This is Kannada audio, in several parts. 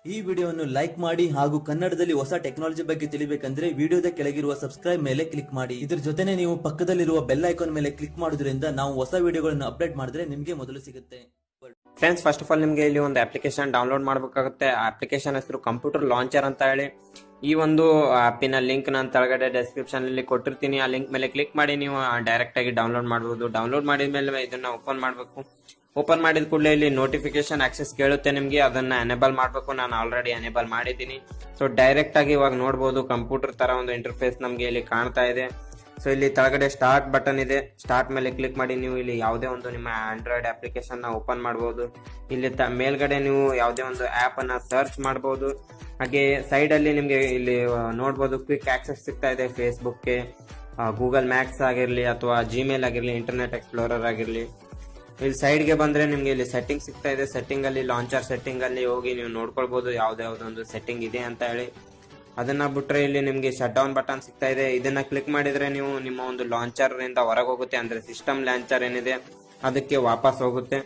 ಈ ವಿಡಿಯೋವನ್ನು ಲೈಕ್ ಮಾಡಿ ಹಾಗೂ ಕನ್ನಡದಲ್ಲಿ ಹೊಸ ಟೆಕ್ನಾಲಜಿ ಬಗ್ಗೆ ತಿಳಿಬೇಕಂದ್ರೆ ವಿಡಿಯೋದ ಕೆಳಗಿರುವ ಸಬ್ಸ್ಕ್ರೈಬ್ ಮೇಲೆ ಕ್ಲಿಕ್ ಮಾಡಿ. ಇದರ ಜೊತೆನೆ ನೀವು ಪಕ್ಕದಲ್ಲಿರುವ ಬೆಲ್ ಐಕಾನ್ ಮೇಲೆ ಕ್ಲಿಕ್ ಮಾಡೋದ್ರಿಂದ ನಾವು ಹೊಸ ವಿಡಿಯೋಗಳನ್ನು ಅಪ್ಡೇಟ್ ಮಾಡಿದ್ರೆ ನಿಮಗೆ ಮೊದಲು ಸಿಗುತ್ತೆ. ಫ್ರೆಂಡ್ಸ್, ಫಸ್ಟ್ ಆಫ್ ಆಲ್ ನಿಮಗೆ ಇಲ್ಲಿ ಒಂದು ಅಪ್ಲಿಕೇಶನ್ ಡೌನ್ಲೋಡ್ ಮಾಡಬೇಕಾಗುತ್ತೆ. ಆ ಅಪ್ಲಿಕೇಶನ್ ಹೆಸರು ಕಂಪ್ಯೂಟರ್ ಲಾಂಚರ್ ಅಂತ ಹೇಳಿ. ಈ ಒಂದು ಆಪಿನ ಲಿಂಕ್ ನಾನು ಕೆಳಗಡೆ ಡಿಸ್ಕ್ರಿಪ್ಷನ್ ಅಲ್ಲಿ ಕೊಟ್ಟಿರ್ತೀನಿ. ಆ ಲಿಂಕ್ ಮೇಲೆ ಕ್ಲಿಕ್ ಮಾಡಿ ನೀವು ಡೈರೆಕ್ಟ್ ಆಗಿ ಡೌನ್ಲೋಡ್ ಮಾಡಬಹುದು. ಡೌನ್ಲೋಡ್ ಮಾಡಿದ ಮೇಲೆ ಇದನ್ನ ಓಪನ್ ಮಾಡಬೇಕು. ಓಪನ್ ಮಾಡಿದ ಕೂಡಲೇ ಇಲ್ಲಿ ನೋಟಿಫಿಕೇಶನ್ ಆಕ್ಸೆಸ್ ಕೇಳುತ್ತೆ ನಿಮಗೆ, ಅದನ್ನ ಎನೇಬಲ್ ಮಾಡಬೇಕು. ನಾನು ಆಲ್ರೆಡಿ ಎನೇಬಲ್ ಮಾಡಿದ್ದೀನಿ. ಸೊ ಡೈರೆಕ್ಟ್ ಆಗಿ ಇವಾಗ ನೋಡಬಹುದು ಕಂಪ್ಯೂಟರ್ ತರ ಒಂದು ಇಂಟರ್ಫೇಸ್ ನಮಗೆ ಇಲ್ಲಿ ಕಾಣ್ತಾ ಇದೆ. ಸೊ ಇಲ್ಲಿ ಕೆಳಗಡೆ ಸ್ಟಾರ್ಟ್ ಬಟನ್ ಇದೆ. ಸ್ಟಾರ್ಟ್ ಮೇಲೆ ಕ್ಲಿಕ್ ಮಾಡಿ ನೀವು ಇಲ್ಲಿ ಯಾವುದೇ ಒಂದು ನಿಮ್ಮ ಆಂಡ್ರಾಯ್ಡ್ ಅಪ್ಲಿಕೇಶನ್ ನ ಓಪನ್ ಮಾಡಬಹುದು. ಇಲ್ಲಿ ಮೇಲ್ಗಡೆ ನೀವು ಯಾವುದೇ ಒಂದು ಆಪ್ ಅನ್ನ ಸರ್ಚ್ ಮಾಡಬಹುದು. ಹಾಗೆ ಸೈಡ್ ಅಲ್ಲಿ ನಿಮ್ಗೆ ಇಲ್ಲಿ ನೋಡಬಹುದು ಕ್ವಿಕ್ ಆಕ್ಸೆಸ್ ಸಿಗ್ತಾ ಇದೆ ಫೇಸ್ಬುಕ್ಗೆ, ಗೂಗಲ್ ಮ್ಯಾಪ್ಸ್ ಆಗಿರ್ಲಿ ಅಥವಾ ಜಿಮೇಲ್ ಆಗಿರ್ಲಿ, ಇಂಟರ್ನೆಟ್ ಎಕ್ಸ್ಪ್ಲೋರರ್ ಆಗಿರ್ಲಿ. ಇಲ್ಲಿ ಸೈಡ್ ಗೆ ಬಂದ್ರೆ ನಿಮ್ಗೆ ಇಲ್ಲಿ ಸೆಟ್ಟಿಂಗ್ ಸಿಗ್ತಾ ಇದೆ. ಸೆಟ್ಟಿಂಗ್ ಅಲ್ಲಿ ಲಾಂಚರ್ ಸೆಟ್ಟಿಂಗ್ ಅಲ್ಲಿ ಹೋಗಿ ನೀವು ನೋಡ್ಕೊಳ್ಬಹುದು ಯಾವ್ದಾವ್ದೊಂದು ಸೆಟ್ಟಿಂಗ್ ಇದೆ ಅಂತ ಹೇಳಿ. ಅದನ್ನ ಬಿಟ್ರೆ ಇಲ್ಲಿ ನಿಮ್ಗೆ ಶಟ್ ಡೌನ್ ಬಟನ್ ಸಿಗ್ತಾ ಇದೆ. ಇದನ್ನ ಕ್ಲಿಕ್ ಮಾಡಿದ್ರೆ ನೀವು ನಿಮ್ಮ ಒಂದು ಲಾಂಚರ್ ಇಂದ ಹೊರಗೆ ಹೋಗುತ್ತೆ, ಅಂದ್ರೆ ಸಿಸ್ಟಮ್ ಲಾಂಚರ್ ಏನಿದೆ ಅದಕ್ಕೆ ವಾಪಸ್ ಹೋಗುತ್ತೆ.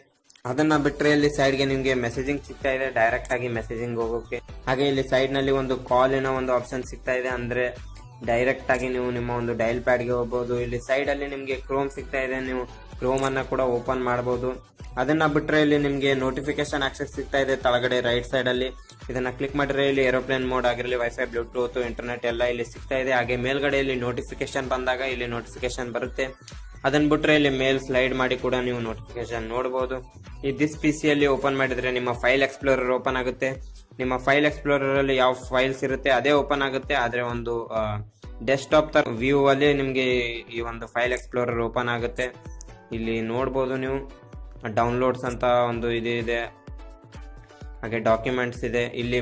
ಅದನ್ನ ಬಿಟ್ರೆ ಇಲ್ಲಿ ಸೈಡ್ ಗೆ ನಿಮ್ಗೆ ಮೆಸೇಜಿಂಗ್ ಸಿಗ್ತಾ ಇದೆ, ಡೈರೆಕ್ಟ್ ಆಗಿ ಮೆಸೇಜಿಂಗ್ ಹೋಗೋಕೆ. ಹಾಗೆ ಇಲ್ಲಿ ಸೈಡ್ ನಲ್ಲಿ ಒಂದು ಕಾಲಿನ ಒಂದು ಆಪ್ಷನ್ ಸಿಗ್ತಾ ಇದೆ, ಅಂದ್ರೆ ಡೈರೆಕ್ಟ್ ಆಗಿ ನೀವು ನಿಮ್ಮ ಒಂದು ಡೈಲ್ ಪ್ಯಾಡ್ ಗೆ ಹೋಗಬಹುದು. ಇಲ್ಲಿ ಸೈಡ್ ಅಲ್ಲಿ ನಿಮ್ಗೆ ಕ್ರೋಮ್ ಸಿಗ್ತಾ ಇದೆ, ನೀವು ಕ್ರೋಮ್ ಅನ್ನ ಕೂಡ ಓಪನ್ ಮಾಡಬಹುದು. ಅದನ್ನ ಬಿಟ್ರೆ ಇಲ್ಲಿ ನಿಮ್ಗೆ ನೋಟಿಫಿಕೇಶನ್ ಆಕ್ಸೆಸ್ ಸಿಗ್ತಾ ಇದೆ ತಳಗಡೆ ರೈಟ್ ಸೈಡ್ ಅಲ್ಲಿ. ಇದನ್ನ ಕ್ಲಿಕ್ ಮಾಡಿದ್ರೆ ಇಲ್ಲಿ ಏರೋಪ್ಲೇನ್ ಮೋಡ್ ಆಗಿರಲಿ, ವೈಫೈ, ಬ್ಲೂಟೂತ್, ಇಂಟರ್ನೆಟ್ ಎಲ್ಲ ಇಲ್ಲಿ ಸಿಗ್ತಾ ಇದೆ. ಹಾಗೆ ಮೇಲ್ಗಡೆ ಇಲ್ಲಿ ನೋಟಿಫಿಕೇಶನ್ ಬಂದಾಗ ಇಲ್ಲಿ ನೋಟಿಫಿಕೇಶನ್ ಬರುತ್ತೆ. ಅದನ್ನ ಬಿಟ್ರೆ ಇಲ್ಲಿ ಮೇಲ್ ಸ್ಲೈಡ್ ಮಾಡಿ ಕೂಡ ನೀವು ನೋಟಿಫಿಕೇಶನ್ ನೋಡಬಹುದು. ಈ ದಿಸ್ ಪಿಸಿ ಅಲ್ಲಿ ಓಪನ್ ಮಾಡಿದ್ರೆ ನಿಮ್ಮ ಫೈಲ್ ಎಕ್ಸ್ಪ್ಲೋರರ್ ಓಪನ್ ಆಗುತ್ತೆ. ನಿಮ್ಮ ಫೈಲ್ ಎಕ್ಸ್ಪ್ಲೋರರ್ ಅಲ್ಲಿ ಯಾವ ಫೈಲ್ಸ್ ಇರುತ್ತೆ ಅದೇ ಓಪನ್ ಆಗುತ್ತೆ, ಆದ್ರೆ ಒಂದು ಡೆಸ್ಕ್ಟಾಪ್ ತರ ವ್ಯೂ ಅಲ್ಲಿ ನಿಮ್ಗೆ ಈ ಒಂದು ಫೈಲ್ ಎಕ್ಸ್ಪ್ಲೋರರ್ ಓಪನ್ ಆಗುತ್ತೆ. ಇಲ್ಲಿ ನೋಡಬಹುದು ನೀವು ಡೌನ್ಲೋಡ್ಸ್ ಅಂತ ಒಂದು ಇದೆ, ಹಾಗೆ ಡಾಕ್ಯುಮೆಂಟ್ಸ್ ಇದೆ. ಇಲ್ಲಿ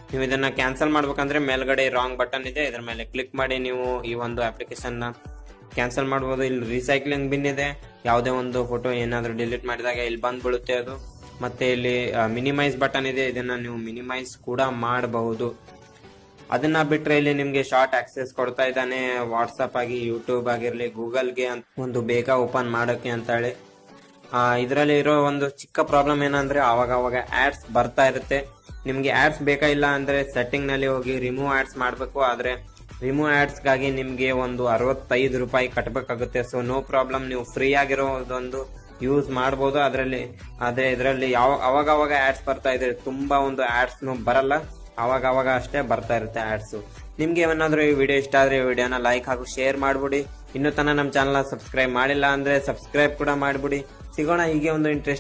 ನೀವು ಇದನ್ನ ಕ್ಯಾನ್ಸಲ್ ಮಾಡ್ಬೇಕಂದ್ರೆ ಮೇಲ್ಗಡೆ ರಾಂಗ್ ಬಟನ್ ಇದೆ, ಇದ್ರ ಮೇಲೆ ಕ್ಲಿಕ್ ಮಾಡಿ ನೀವು ಈ ಒಂದು ಅಪ್ಲಿಕೇಶನ್ ನ ಕ್ಯಾನ್ಸಲ್ ಮಾಡಬಹುದು. ಇಲ್ಲಿ ರೀಸೈಕ್ಲಿಂಗ್ ಬಿನ್ ಇದೆ, ಯಾವುದೇ ಒಂದು ಫೋಟೋ ಏನಾದ್ರೂ ಡಿಲೀಟ್ ಮಾಡಿದಾಗ ಇಲ್ಲಿ ಬಂದ್ ಬೀಳುತ್ತೆ ಅದು. ಮತ್ತೆ ಇಲ್ಲಿ ಮಿನಿಮೈಸ್ ಬಟನ್ ಇದೆ, ಇದನ್ನ ನೀವು ಮಿನಿಮೈಸ್ ಕೂಡ ಮಾಡಬಹುದು. ಅದನ್ನ ಬಿಟ್ರೆ ಇಲ್ಲಿ ನಿಮ್ಗೆ ಶಾರ್ಟ್ ಆಕ್ಸೆಸ್ ಕೊಡ್ತಾ ಇದ್ದಾನೆ, ವಾಟ್ಸ್ಆಪ್ ಆಗಿ, ಯೂಟ್ಯೂಬ್ ಆಗಿರ್ಲಿ, ಗೂಗಲ್ಗೆ ಒಂದು ಬೇಗ ಓಪನ್ ಮಾಡೋಕೆ ಅಂತ ಹೇಳಿ. ಇದರಲ್ಲಿ ಇರೋ ಒಂದು ಚಿಕ್ಕ ಪ್ರಾಬ್ಲಮ್ ಏನಂದ್ರೆ ಅವಾಗ ಆಡ್ಸ್ ಬರ್ತಾ ಇರುತ್ತೆ. ನಿಮ್ಗೆ ಆಡ್ಸ್ ಬೇಕಾಗಿಲ್ಲ ಅಂದ್ರೆ ಸೆಟ್ಟಿಂಗ್ ನಲ್ಲಿ ಹೋಗಿ ರಿಮೂವ್ ಆಡ್ಸ್ ಮಾಡ್ಬೇಕು. ಆದ್ರೆ ರಿಮೂವ್ ಆಡ್ಸ್ ಗಾಗಿ ನಿಮ್ಗೆ ಒಂದು 65 ರೂಪಾಯಿ ಕಟ್ಟಬೇಕಾಗುತ್ತೆ. ಸೊ ನೋ ಪ್ರಾಬ್ಲಮ್, ನೀವು ಫ್ರೀ ಆಗಿರೋದೊಂದು ಯೂಸ್ ಮಾಡಬಹುದು ಅದರಲ್ಲಿ. ಆದ್ರೆ ಇದರಲ್ಲಿ ಅವಾಗ ಆಡ್ಸ್ ಬರ್ತಾ ಇದೆ, ತುಂಬಾ ಒಂದು ಆಡ್ಸ್ ಬರಲ್ಲ, ಅವಾಗ ಅಷ್ಟೇ ಬರ್ತಾ ಇರುತ್ತೆ ಆಡ್ಸ್. ನಿಮ್ಗೆ ಏನಾದ್ರೂ ಈ ವಿಡಿಯೋ ಇಷ್ಟ ಆದ್ರೆ ಈ ವಿಡಿಯೋನ ಲೈಕ್ ಹಾಗೂ ಶೇರ್ ಮಾಡ್ಬಿಡಿ. ಇನ್ನೂ ತನಕ ನಮ್ಮ ಚಾನಲ್ ಸಬ್ಸ್ಕ್ರೈಬ್ ಮಾಡಿಲ್ಲ ಅಂದ್ರೆ ಸಬ್ಸ್ಕ್ರೈಬ್ ಕೂಡ ಮಾಡ್ಬಿಡಿ. ಸಿಗೋಣ ಹೀಗೆ ಒಂದು ಇಂಟ್ರೆಸ್ಟ್